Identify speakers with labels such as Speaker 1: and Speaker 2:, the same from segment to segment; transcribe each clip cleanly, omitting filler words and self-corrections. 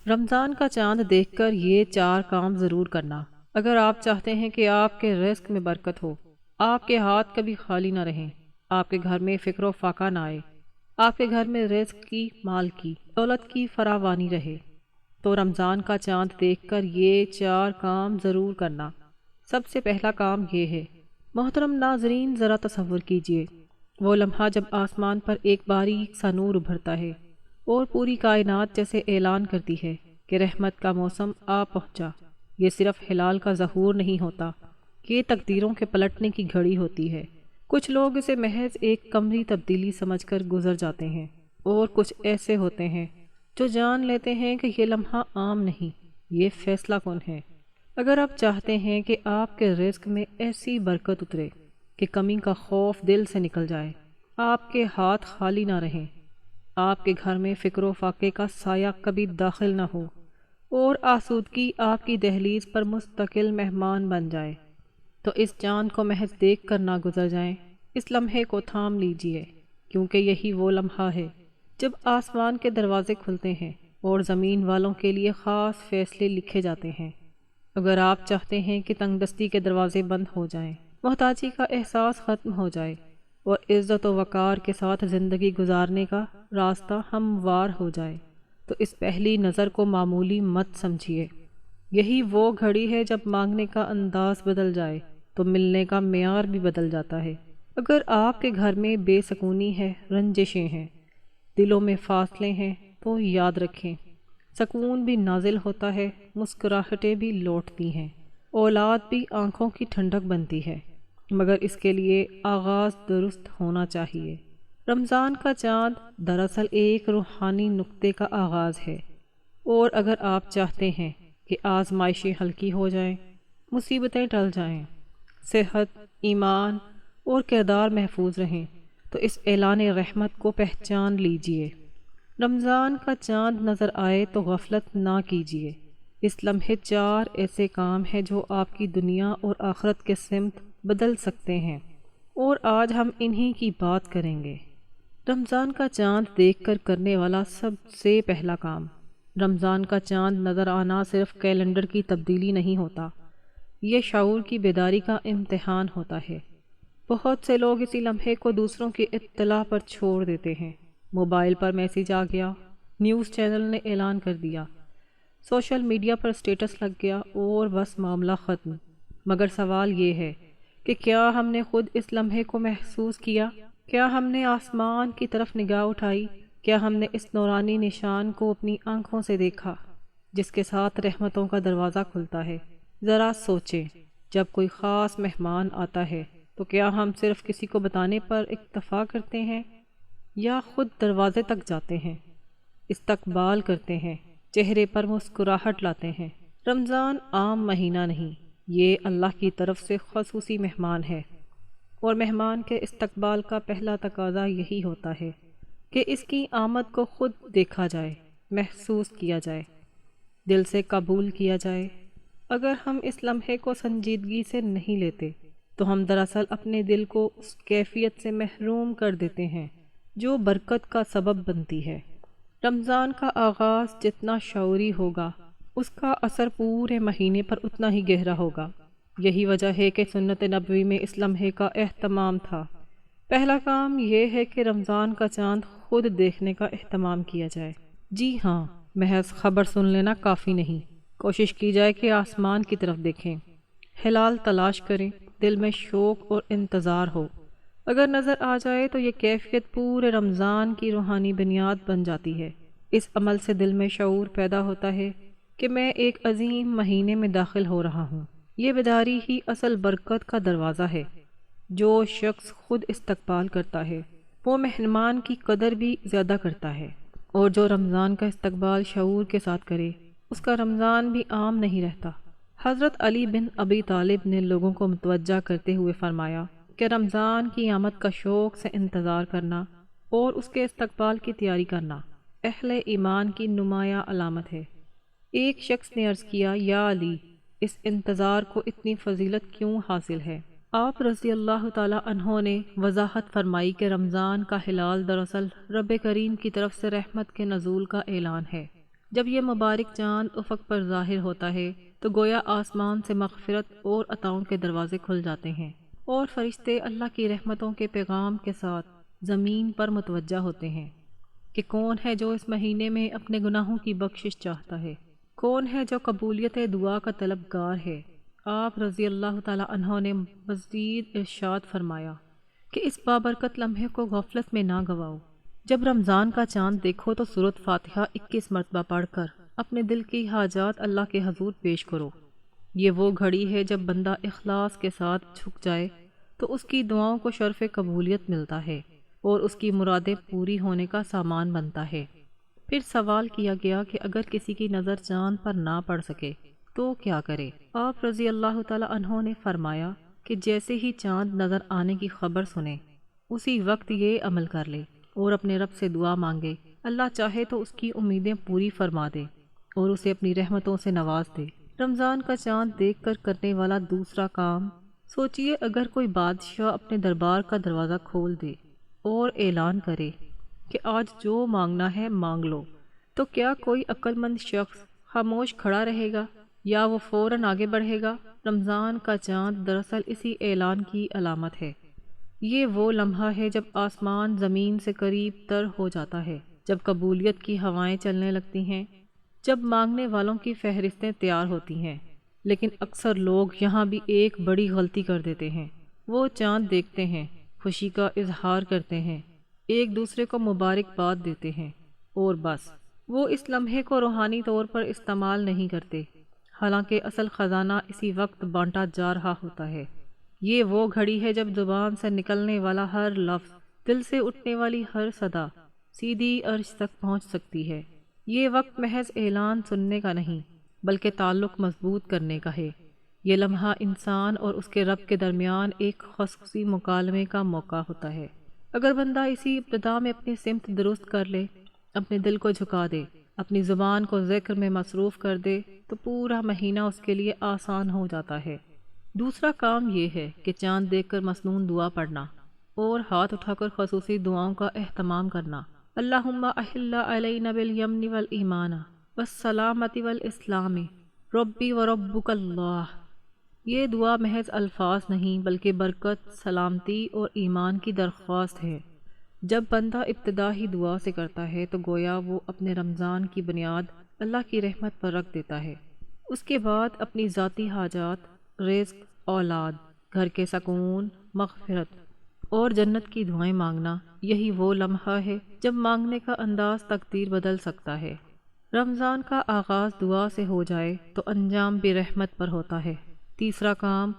Speaker 1: رمضان کا چاند دیکھ کر یہ چار کام ضرور کرنا اگر آپ چاہتے ہیں کہ آپ کے رزق میں برکت ہو، آپ کے ہاتھ کبھی خالی نہ رہیں، آپ کے گھر میں فکر و فاقہ نہ آئے، آپ کے گھر میں رزق کی، مال کی، دولت کی فراوانی رہے، تو رمضان کا چاند دیکھ کر یہ چار کام ضرور کرنا۔ سب سے پہلا کام یہ ہے، محترم ناظرین ذرا تصور کیجئے وہ لمحہ جب آسمان پر ایک باریک سا نور ابھرتا ہے اور پوری کائنات جیسے اعلان کرتی ہے کہ رحمت کا موسم آ پہنچا۔ یہ صرف ہلال کا ظہور نہیں ہوتا، یہ تقدیروں کے پلٹنے کی گھڑی ہوتی ہے۔ کچھ لوگ اسے محض ایک قمری تبدیلی سمجھ کر گزر جاتے ہیں، اور کچھ ایسے ہوتے ہیں جو جان لیتے ہیں کہ یہ لمحہ عام نہیں، یہ فیصلہ کن ہے۔ اگر آپ چاہتے ہیں کہ آپ کے رزق میں ایسی برکت اترے کہ کمی کا خوف دل سے نکل جائے، آپ کے ہاتھ خالی نہ رہیں، آپ کے گھر میں فکر و فاقے کا سایہ کبھی داخل نہ ہو، اور آسودگی آپ کی دہلیز پر مستقل مہمان بن جائے، تو اس چاند کو محض دیکھ کر نہ گزر جائیں، اس لمحے کو تھام لیجئے، کیونکہ یہی وہ لمحہ ہے جب آسمان کے دروازے کھلتے ہیں اور زمین والوں کے لیے خاص فیصلے لکھے جاتے ہیں۔ اگر آپ چاہتے ہیں کہ تنگ دستی کے دروازے بند ہو جائیں، محتاجی کا احساس ختم ہو جائے اور عزت و وقار کے ساتھ زندگی گزارنے کا راستہ ہموار ہو جائے، تو اس پہلی نظر کو معمولی مت سمجھیے۔ یہی وہ گھڑی ہے جب مانگنے کا انداز بدل جائے تو ملنے کا معیار بھی بدل جاتا ہے۔ اگر آپ کے گھر میں بے سکونی ہے، رنجشیں ہیں، دلوں میں فاصلے ہیں، تو یاد رکھیں، سکون بھی نازل ہوتا ہے، مسکراہٹیں بھی لوٹتی ہیں، اولاد بھی آنکھوں کی ٹھنڈک بنتی ہے، مگر اس کے لیے آغاز درست ہونا چاہیے۔ رمضان کا چاند دراصل ایک روحانی نقطے کا آغاز ہے، اور اگر آپ چاہتے ہیں کہ آزمائشیں ہلکی ہو جائیں، مصیبتیں ٹل جائیں، صحت، ایمان اور کردار محفوظ رہیں، تو اس اعلان رحمت کو پہچان لیجئے۔ رمضان کا چاند نظر آئے تو غفلت نہ کیجیے۔ اس لمحے چار ایسے کام ہیں جو آپ کی دنیا اور آخرت کے سمت بدل سکتے ہیں، اور آج ہم انہی کی بات کریں گے۔ رمضان کا چاند دیکھ کر کرنے والا سب سے پہلا کام۔ رمضان کا چاند نظر آنا صرف کیلنڈر کی تبدیلی نہیں ہوتا، یہ شعور کی بیداری کا امتحان ہوتا ہے۔ بہت سے لوگ اسی لمحے کو دوسروں کی اطلاع پر چھوڑ دیتے ہیں۔ موبائل پر میسیج آ گیا، نیوز چینل نے اعلان کر دیا، سوشل میڈیا پر سٹیٹس لگ گیا، اور بس معاملہ ختم۔ مگر سوال یہ ہے کہ کیا ہم نے خود اس لمحے کو محسوس کیا؟ کیا ہم نے آسمان کی طرف نگاہ اٹھائی؟ کیا ہم نے اس نورانی نشان کو اپنی آنکھوں سے دیکھا جس کے ساتھ رحمتوں کا دروازہ کھلتا ہے؟ ذرا سوچیں، جب کوئی خاص مہمان آتا ہے تو کیا ہم صرف کسی کو بتانے پر اکتفا کرتے ہیں، یا خود دروازے تک جاتے ہیں، استقبال کرتے ہیں، چہرے پر مسکراہٹ لاتے ہیں؟ رمضان عام مہینہ نہیں، یہ اللہ کی طرف سے خصوصی مہمان ہے، اور مہمان کے استقبال کا پہلا تقاضا یہی ہوتا ہے کہ اس کی آمد کو خود دیکھا جائے، محسوس کیا جائے، دل سے قبول کیا جائے۔ اگر ہم اس لمحے کو سنجیدگی سے نہیں لیتے تو ہم دراصل اپنے دل کو اس کیفیت سے محروم کر دیتے ہیں جو برکت کا سبب بنتی ہے۔ رمضان کا آغاز جتنا شعوری ہوگا، اس کا اثر پورے مہینے پر اتنا ہی گہرا ہوگا۔ یہی وجہ ہے کہ سنت نبوی میں اس لمحے کا اہتمام تھا۔ پہلا کام یہ ہے کہ رمضان کا چاند خود دیکھنے کا اہتمام کیا جائے۔ جی ہاں، محض خبر سن لینا کافی نہیں، کوشش کی جائے کہ آسمان کی طرف دیکھیں، ہلال تلاش کریں، دل میں شوق اور انتظار ہو۔ اگر نظر آ جائے تو یہ کیفیت پورے رمضان کی روحانی بنیاد بن جاتی ہے۔ اس عمل سے دل میں شعور پیدا ہوتا ہے کہ میں ایک عظیم مہینے میں داخل ہو رہا ہوں۔ یہ بیداری ہی اصل برکت کا دروازہ ہے۔ جو شخص خود استقبال کرتا ہے وہ مہمان کی قدر بھی زیادہ کرتا ہے، اور جو رمضان کا استقبال شعور کے ساتھ کرے اس کا رمضان بھی عام نہیں رہتا۔ حضرت علی بن ابی طالب نے لوگوں کو متوجہ کرتے ہوئے فرمایا کہ رمضان کی آمد کا شوق سے انتظار کرنا اور اس کے استقبال کی تیاری کرنا اہل ایمان کی نمایاں علامت ہے۔ ایک شخص نے عرض کیا، یا علی، اس انتظار کو اتنی فضیلت کیوں حاصل ہے؟ آپ رضی اللہ تعالی عنہ نے وضاحت فرمائی کہ رمضان کا ہلال دراصل رب کریم کی طرف سے رحمت کے نزول کا اعلان ہے۔ جب یہ مبارک چاند افق پر ظاہر ہوتا ہے تو گویا آسمان سے مغفرت اور عطاؤں کے دروازے کھل جاتے ہیں، اور فرشتے اللہ کی رحمتوں کے پیغام کے ساتھ زمین پر متوجہ ہوتے ہیں کہ کون ہے جو اس مہینے میں اپنے گناہوں کی بخشش چاہتا ہے، کون ہے جو قبولیت دعا کا طلبگار ہے۔ آپ رضی اللہ تعالیٰ عنہ نے مزید ارشاد فرمایا کہ اس بابرکت لمحے کو غفلت میں نہ گواؤ۔ جب رمضان کا چاند دیکھو تو سورۃ فاتحہ 21 مرتبہ پڑھ کر اپنے دل کی حاجات اللہ کے حضور پیش کرو۔ یہ وہ گھڑی ہے جب بندہ اخلاص کے ساتھ جھک جائے تو اس کی دعاؤں کو شرف قبولیت ملتا ہے اور اس کی مرادیں پوری ہونے کا سامان بنتا ہے۔ پھر سوال کیا گیا کہ اگر کسی کی نظر چاند پر نہ پڑ سکے تو کیا کرے؟ آپ رضی اللہ تعالیٰ عنہ نے فرمایا کہ جیسے ہی چاند نظر آنے کی خبر سنے اسی وقت یہ عمل کر لے اور اپنے رب سے دعا مانگے، اللہ چاہے تو اس کی امیدیں پوری فرما دے اور اسے اپنی رحمتوں سے نواز دے۔ رمضان کا چاند دیکھ کر کرنے والا دوسرا کام، سوچئے اگر کوئی بادشاہ اپنے دربار کا دروازہ کھول دے اور اعلان کرے کہ آج جو مانگنا ہے مانگ لو، تو کیا کوئی عقل مند شخص خاموش کھڑا رہے گا یا وہ فوراً آگے بڑھے گا؟ رمضان کا چاند دراصل اسی اعلان کی علامت ہے۔ یہ وہ لمحہ ہے جب آسمان زمین سے قریب تر ہو جاتا ہے، جب قبولیت کی ہوائیں چلنے لگتی ہیں، جب مانگنے والوں کی فہرستیں تیار ہوتی ہیں۔ لیکن اکثر لوگ یہاں بھی ایک بڑی غلطی کر دیتے ہیں۔ وہ چاند دیکھتے ہیں، خوشی کا اظہار کرتے ہیں، ایک دوسرے کو مبارکباد دیتے ہیں اور بس۔ وہ اس لمحے کو روحانی طور پر استعمال نہیں کرتے، حالانکہ اصل خزانہ اسی وقت بانٹا جا رہا ہوتا ہے۔ یہ وہ گھڑی ہے جب زبان سے نکلنے والا ہر لفظ، دل سے اٹھنے والی ہر صدا سیدھی عرش تک پہنچ سکتی ہے۔ یہ وقت محض اعلان سننے کا نہیں بلکہ تعلق مضبوط کرنے کا ہے۔ یہ لمحہ انسان اور اس کے رب کے درمیان ایک خصوصی مکالمے کا موقع ہوتا ہے۔ اگر بندہ اسی ابتدا میں اپنی سمت درست کر لے، اپنے دل کو جھکا دے، اپنی زبان کو ذکر میں مصروف کر دے تو پورا مہینہ اس کے لیے آسان ہو جاتا ہے۔ دوسرا کام یہ ہے کہ چاند دیکھ کر مسنون دعا پڑھنا اور ہاتھ اٹھا کر خصوصی دعاؤں کا اہتمام کرنا۔ اللہم احل علینا بالیمن والایمان والسلامت والاسلام ربی وربک اللہ۔ یہ دعا محض الفاظ نہیں بلکہ برکت، سلامتی اور ایمان کی درخواست ہے۔ جب بندہ ابتدائی دعا سے کرتا ہے تو گویا وہ اپنے رمضان کی بنیاد اللہ کی رحمت پر رکھ دیتا ہے۔ اس کے بعد اپنی ذاتی حاجات، رزق، اولاد، گھر کے سکون، مغفرت اور جنت کی دعائیں مانگنا، یہی وہ لمحہ ہے جب مانگنے کا انداز تقدیر بدل سکتا ہے۔ رمضان کا آغاز دعا سے ہو جائے تو انجام بھی رحمت پر ہوتا ہے۔ تیسرا کام،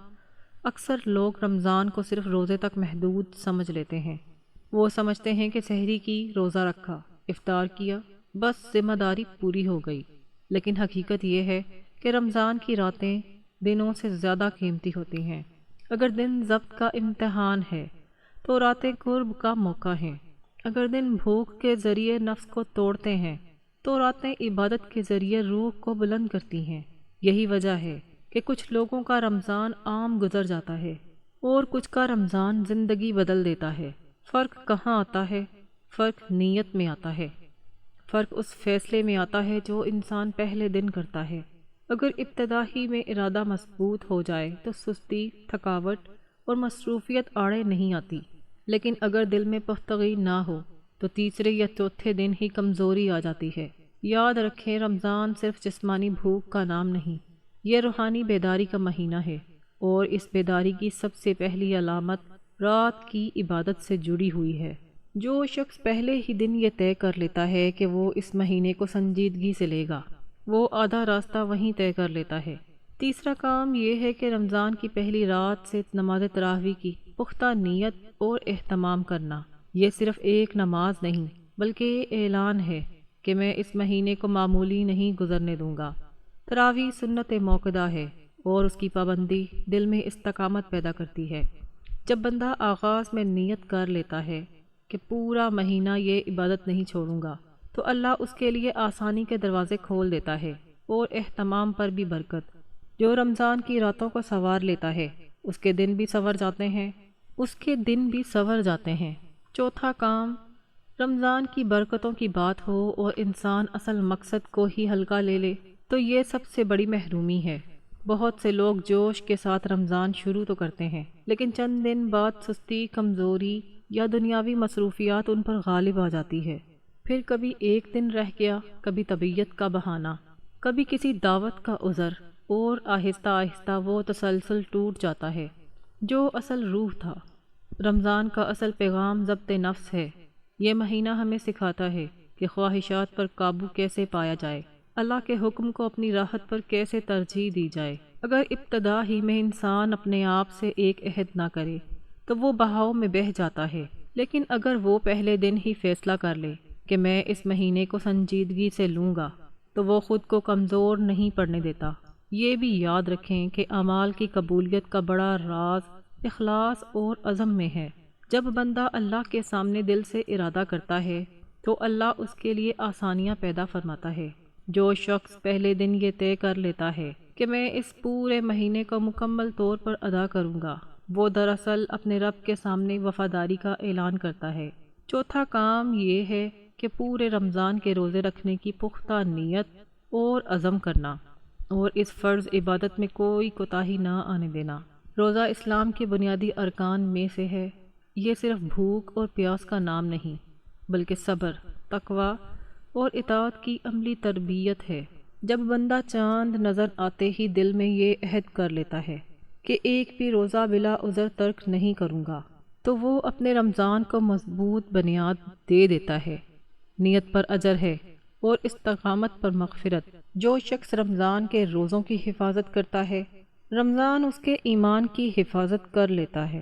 Speaker 1: اکثر لوگ رمضان کو صرف روزے تک محدود سمجھ لیتے ہیں۔ وہ سمجھتے ہیں کہ سحری کی، روزہ رکھا، افطار کیا، بس ذمہ داری پوری ہو گئی۔ لیکن حقیقت یہ ہے کہ رمضان کی راتیں دنوں سے زیادہ قیمتی ہوتی ہیں۔ اگر دن ضبط کا امتحان ہے تو راتیں قرب کا موقع ہیں۔ اگر دن بھوک کے ذریعے نفس کو توڑتے ہیں تو راتیں عبادت کے ذریعے روح کو بلند کرتی ہیں۔ یہی وجہ ہے کہ کچھ لوگوں کا رمضان عام گزر جاتا ہے اور کچھ کا رمضان زندگی بدل دیتا ہے۔ فرق کہاں آتا ہے؟ فرق نیت میں آتا ہے۔ فرق اس فیصلے میں آتا ہے جو انسان پہلے دن کرتا ہے۔ اگر ابتدا ہی میں ارادہ مضبوط ہو جائے تو سستی، تھکاوٹ اور مصروفیت آڑے نہیں آتی، لیکن اگر دل میں پختگی نہ ہو تو تیسرے یا چوتھے دن ہی کمزوری آ جاتی ہے۔ یاد رکھیں، رمضان صرف جسمانی بھوک کا نام نہیں، یہ روحانی بیداری کا مہینہ ہے، اور اس بیداری کی سب سے پہلی علامت رات کی عبادت سے جڑی ہوئی ہے۔ جو شخص پہلے ہی دن یہ طے کر لیتا ہے کہ وہ اس مہینے کو سنجیدگی سے لے گا، وہ آدھا راستہ وہیں طے کر لیتا ہے۔ تیسرا کام یہ ہے کہ رمضان کی پہلی رات سے نماز تراویح کی پختہ نیت اور اہتمام کرنا۔ یہ صرف ایک نماز نہیں بلکہ یہ اعلان ہے کہ میں اس مہینے کو معمولی نہیں گزرنے دوں گا۔ تراویح سنت موقدہ ہے اور اس کی پابندی دل میں استقامت پیدا کرتی ہے۔ جب بندہ آغاز میں نیت کر لیتا ہے کہ پورا مہینہ یہ عبادت نہیں چھوڑوں گا تو اللہ اس کے لیے آسانی کے دروازے کھول دیتا ہے اور اہتمام پر بھی برکت۔ جو رمضان کی راتوں کو سنوار لیتا ہے اس کے دن بھی سنور جاتے ہیں۔ چوتھا کام، رمضان کی برکتوں کی بات ہو اور انسان اصل مقصد کو ہی ہلکا لے لے تو یہ سب سے بڑی محرومی ہے۔ بہت سے لوگ جوش کے ساتھ رمضان شروع تو کرتے ہیں، لیکن چند دن بعد سستی، کمزوری یا دنیاوی مصروفیات ان پر غالب آ جاتی ہے۔ پھر کبھی ایک دن رہ گیا، کبھی طبیعت کا بہانہ، کبھی کسی دعوت کا عذر، اور آہستہ آہستہ وہ تسلسل ٹوٹ جاتا ہے جو اصل روح تھا۔ رمضان کا اصل پیغام ضبط نفس ہے۔ یہ مہینہ ہمیں سکھاتا ہے کہ خواہشات پر قابو کیسے پایا جائے، اللہ کے حکم کو اپنی راحت پر کیسے ترجیح دی جائے۔ اگر ابتدا ہی میں انسان اپنے آپ سے ایک عہد نہ کرے تو وہ بہاؤ میں بہہ جاتا ہے، لیکن اگر وہ پہلے دن ہی فیصلہ کر لے کہ میں اس مہینے کو سنجیدگی سے لوں گا تو وہ خود کو کمزور نہیں پڑنے دیتا۔ یہ بھی یاد رکھیں کہ اعمال کی قبولیت کا بڑا راز اخلاص اور عزم میں ہے۔ جب بندہ اللہ کے سامنے دل سے ارادہ کرتا ہے تو اللہ اس کے لیے آسانیاں پیدا فرماتا ہے۔ جو شخص پہلے دن یہ طے کر لیتا ہے کہ میں اس پورے مہینے کو مکمل طور پر ادا کروں گا، وہ دراصل اپنے رب کے سامنے وفاداری کا اعلان کرتا ہے۔ چوتھا کام یہ ہے کہ پورے رمضان کے روزے رکھنے کی پختہ نیت اور عزم کرنا، اور اس فرض عبادت میں کوئی کوتاہی نہ آنے دینا۔ روزہ اسلام کے بنیادی ارکان میں سے ہے۔ یہ صرف بھوک اور پیاس کا نام نہیں، بلکہ صبر، تقوی اور اطاعت کی عملی تربیت ہے۔ جب بندہ چاند نظر آتے ہی دل میں یہ عہد کر لیتا ہے کہ ایک بھی روزہ بلا عذر ترک نہیں کروں گا، تو وہ اپنے رمضان کو مضبوط بنیاد دے دیتا ہے۔ نیت پر اجر ہے اور استقامت پر مغفرت۔ جو شخص رمضان کے روزوں کی حفاظت کرتا ہے، رمضان اس کے ایمان کی حفاظت کر لیتا ہے۔